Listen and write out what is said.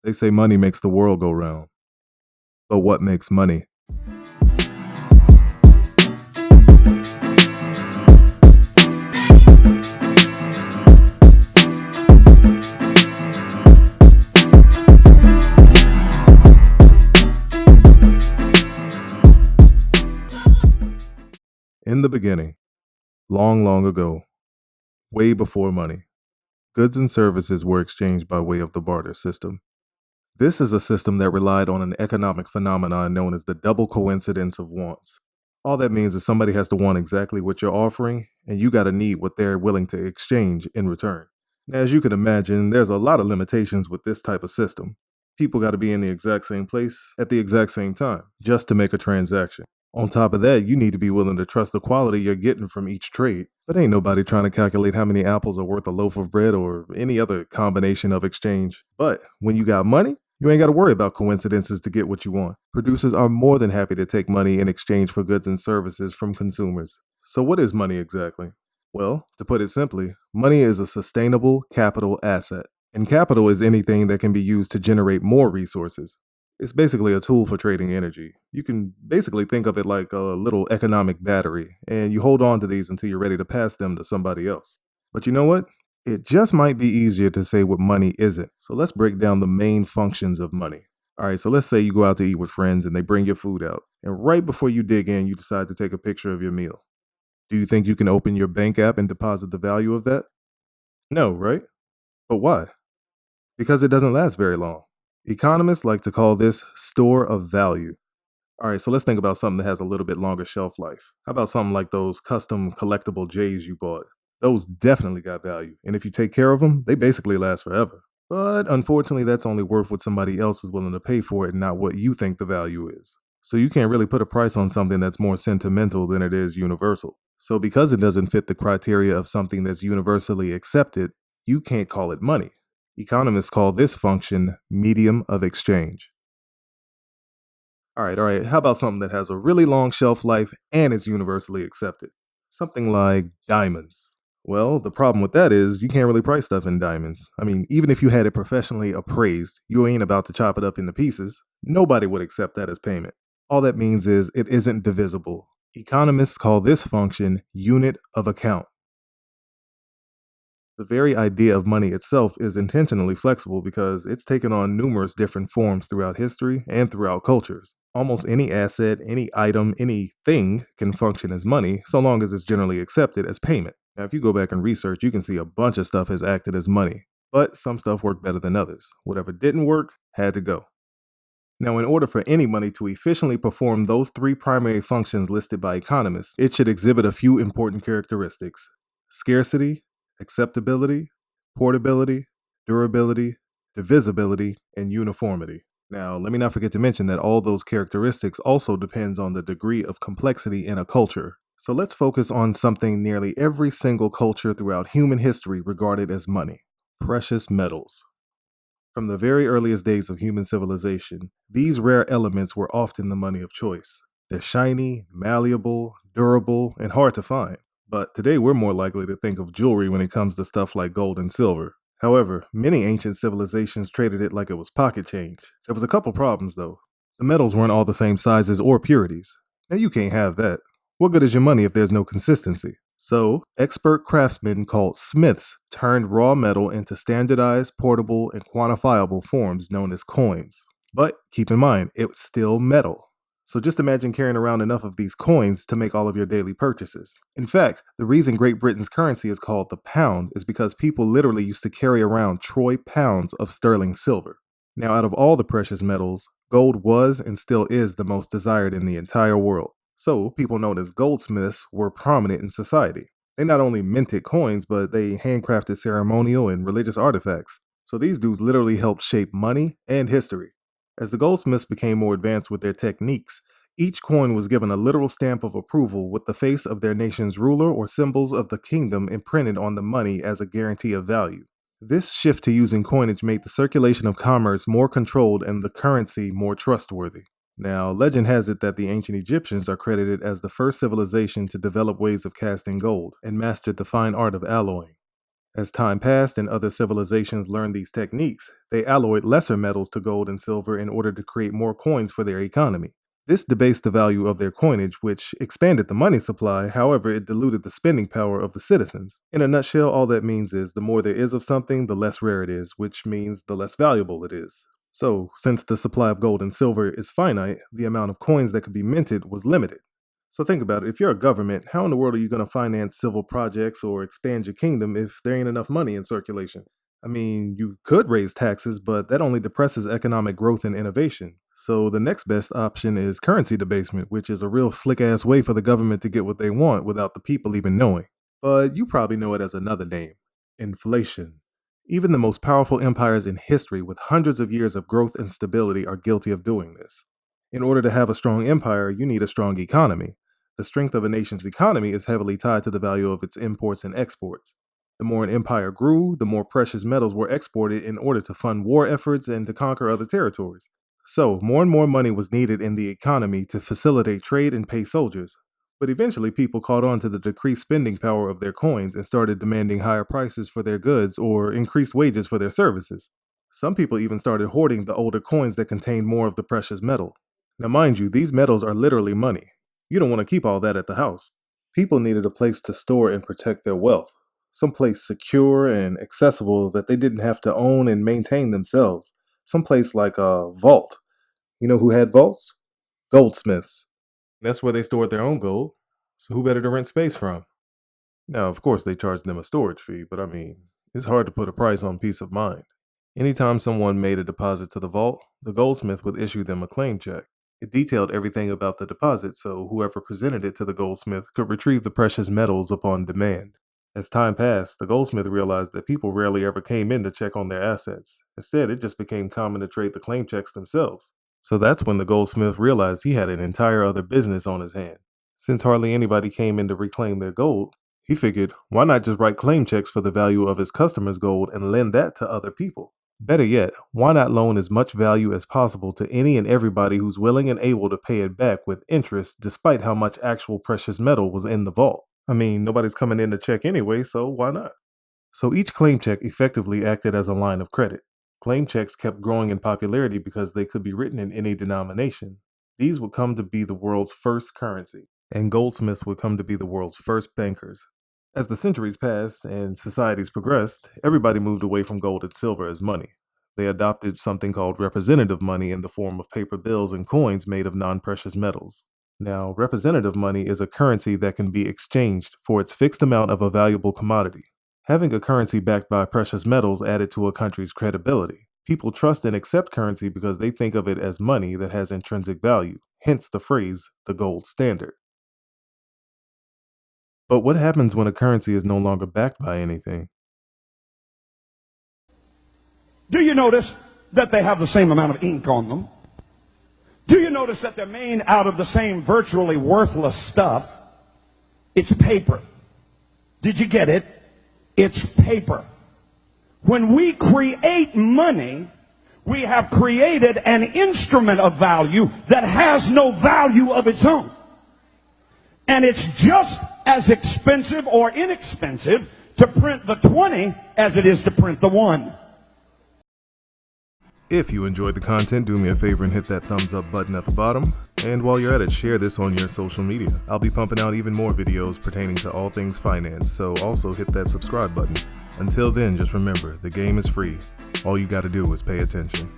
They say money makes the world go round. But what makes money? In the beginning, long, long ago, way before money, goods and services were exchanged by way of the barter system. This is a system that relied on an economic phenomenon known as the double coincidence of wants. All that means is somebody has to want exactly what you're offering, and you got to need what they're willing to exchange in return. Now, as you can imagine, there's a lot of limitations with this type of system. People got to be in the exact same place at the exact same time just to make a transaction. On top of that, you need to be willing to trust the quality you're getting from each trade. But ain't nobody trying to calculate how many apples are worth a loaf of bread or any other combination of exchange. But when you got money, you ain't got to worry about coincidences to get what you want. Producers are more than happy to take money in exchange for goods and services from consumers. So, what is money exactly? Well, to put it simply, money is a sustainable capital asset. And capital is anything that can be used to generate more resources. It's basically a tool for trading energy. You can basically think of it like a little economic battery, and you hold on to these until you're ready to pass them to somebody else. But you know what? It just might be easier to say what money isn't. So let's break down the main functions of money. All right, so let's say you go out to eat with friends and they bring your food out. And right before you dig in, you decide to take a picture of your meal. Do you think you can open your bank app and deposit the value of that? No, right? But why? Because it doesn't last very long. Economists like to call this store of value. All right, so let's think about something that has a little bit longer shelf life. How about something like those custom collectible J's you bought? Those definitely got value, and if you take care of them, they basically last forever. But unfortunately, that's only worth what somebody else is willing to pay for it and not what you think the value is. So you can't really put a price on something that's more sentimental than it is universal. So because it doesn't fit the criteria of something that's universally accepted, you can't call it money. Economists call this function medium of exchange. All right. How about something that has a really long shelf life and is universally accepted? Something like diamonds. Well, the problem with that is you can't really price stuff in diamonds. I mean, even if you had it professionally appraised, you ain't about to chop it up into pieces. Nobody would accept that as payment. All that means is it isn't divisible. Economists call this function unit of account. The very idea of money itself is intentionally flexible because it's taken on numerous different forms throughout history and throughout cultures. Almost any asset, any item, anything can function as money so long as it's generally accepted as payment. Now, if you go back and research, you can see a bunch of stuff has acted as money, but some stuff worked better than others. Whatever didn't work had to go. Now, in order for any money to efficiently perform those three primary functions listed by economists, it should exhibit a few important characteristics: scarcity, acceptability, portability, durability, divisibility, and uniformity. Now, let me not forget to mention that all those characteristics also depends on the degree of complexity in a culture. So let's focus on something nearly every single culture throughout human history regarded as money: precious metals. From the very earliest days of human civilization, these rare elements were often the money of choice. They're shiny, malleable, durable, and hard to find. But today we're more likely to think of jewelry when it comes to stuff like gold and silver. However, many ancient civilizations traded it like it was pocket change. There was a couple problems though. The metals weren't all the same sizes or purities. Now you can't have that. What good is your money if there's no consistency? So, expert craftsmen called smiths turned raw metal into standardized, portable, and quantifiable forms known as coins. But keep in mind, it's still metal. So just imagine carrying around enough of these coins to make all of your daily purchases. In fact, the reason Great Britain's currency is called the pound is because people literally used to carry around troy pounds of sterling silver. Now, out of all the precious metals, gold was and still is the most desired in the entire world. So, people known as goldsmiths were prominent in society. They not only minted coins, but they handcrafted ceremonial and religious artifacts. So these dudes literally helped shape money and history. As the goldsmiths became more advanced with their techniques, each coin was given a literal stamp of approval with the face of their nation's ruler or symbols of the kingdom imprinted on the money as a guarantee of value. This shift to using coinage made the circulation of commerce more controlled and the currency more trustworthy. Now, legend has it that the ancient Egyptians are credited as the first civilization to develop ways of casting gold and mastered the fine art of alloying. As time passed and other civilizations learned these techniques, they alloyed lesser metals to gold and silver in order to create more coins for their economy. This debased the value of their coinage, which expanded the money supply. However, it diluted the spending power of the citizens. In a nutshell, all that means is the more there is of something, the less rare it is, which means the less valuable it is. So, since the supply of gold and silver is finite, the amount of coins that could be minted was limited. So think about it, if you're a government, how in the world are you going to finance civil projects or expand your kingdom if there ain't enough money in circulation? I mean, you could raise taxes, but that only depresses economic growth and innovation. So the next best option is currency debasement, which is a real slick ass way for the government to get what they want without the people even knowing. But you probably know it as another name: inflation. Even the most powerful empires in history with hundreds of years of growth and stability are guilty of doing this. In order to have a strong empire, you need a strong economy. The strength of a nation's economy is heavily tied to the value of its imports and exports. The more an empire grew, the more precious metals were exported in order to fund war efforts and to conquer other territories. So, more and more money was needed in the economy to facilitate trade and pay soldiers. But eventually, people caught on to the decreased spending power of their coins and started demanding higher prices for their goods or increased wages for their services. Some people even started hoarding the older coins that contained more of the precious metal. Now, mind you, these metals are literally money. You don't want to keep all that at the house. People needed a place to store and protect their wealth, someplace secure and accessible that they didn't have to own and maintain themselves, someplace like a vault. You know who had vaults? Goldsmiths. That's where they stored their own gold, so who better to rent space from? Now, of course, they charged them a storage fee, but I mean, it's hard to put a price on peace of mind. Anytime someone made a deposit to the vault, the goldsmith would issue them a claim check. It detailed everything about the deposit, so whoever presented it to the goldsmith could retrieve the precious metals upon demand. As time passed, the goldsmith realized that people rarely ever came in to check on their assets. Instead, it just became common to trade the claim checks themselves. So that's when the goldsmith realized he had an entire other business on his hand. Since hardly anybody came in to reclaim their gold, he figured, why not just write claim checks for the value of his customers' gold and lend that to other people? Better yet, why not loan as much value as possible to any and everybody who's willing and able to pay it back with interest despite how much actual precious metal was in the vault? I mean, nobody's coming in to check anyway, so why not? So each claim check effectively acted as a line of credit. Claim checks kept growing in popularity because they could be written in any denomination. These would come to be the world's first currency, and goldsmiths would come to be the world's first bankers. As the centuries passed and societies progressed, everybody moved away from gold and silver as money. They adopted something called representative money in the form of paper bills and coins made of non-precious metals. Now, representative money is a currency that can be exchanged for its fixed amount of a valuable commodity. Having a currency backed by precious metals added to a country's credibility. People trust and accept currency because they think of it as money that has intrinsic value, hence the phrase, the gold standard. But what happens when a currency is no longer backed by anything? Do you notice that they have the same amount of ink on them? Do you notice that they're made out of the same virtually worthless stuff? It's paper. Did you get it? It's paper. When we create money, we have created an instrument of value that has no value of its own. And it's just as expensive or inexpensive to print the 20 as it is to print the 1. If you enjoyed the content, do me a favor and hit that thumbs up button at the bottom. And while you're at it, share this on your social media. I'll be pumping out even more videos pertaining to all things finance, so also hit that subscribe button. Until then, just remember, the game is free. All you gotta do is pay attention.